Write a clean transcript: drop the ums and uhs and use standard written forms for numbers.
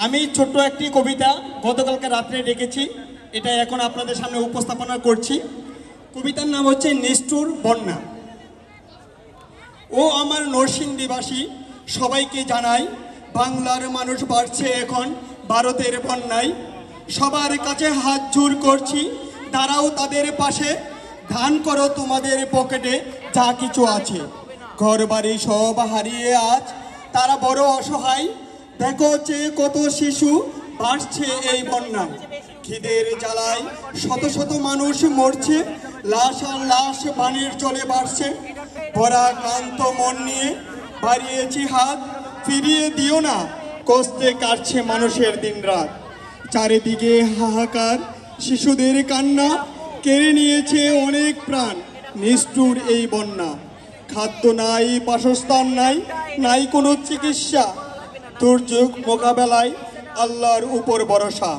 আমি ছোট্ট একটি কবিতা গতকালকে রাত্রে রেখেছি, এটা এখন আপনাদের সামনে উপস্থাপনা করছি। কবিতার নাম হচ্ছে নিষ্ঠুর বন্যা। ও আমার নরসিংদীবাসী, সবাইকে জানাই, বাংলার মানুষ বাড়ছে এখন ভারতের বন্যায়। সবার কাছে হাত জোর করছি, দাঁড়াও তাদের পাশে, ধান করো তোমাদের পকেটে যা কিছু আছে। ঘর বাড়ি সব হারিয়ে আজ তারা বড় অসহায়। দেখো যে কত শিশু বাড়ছে এই বন্যায়। খিদের জ্বালায় শত শত মানুষ মরছে, লাশ আর লাশ পানির জলে বাড়ছে। ভরা ক্লান্ত মন নিয়ে বাড়িয়েছি হাত, ফিরিয়ে দিও না, কষ্টে কাটছে মানুষের দিন রাত। চারিদিকে হাহাকার, শিশুদের কান্না, কেড়ে নিয়েছে অনেক প্রাণ নিষ্ঠুর এই বন্যা। খাদ্য নাই, বাসস্থান নাই, নাই কোনো চিকিৎসা। দুর্যোগ মোকাবেলায় আল্লাহর উপর ভরসা।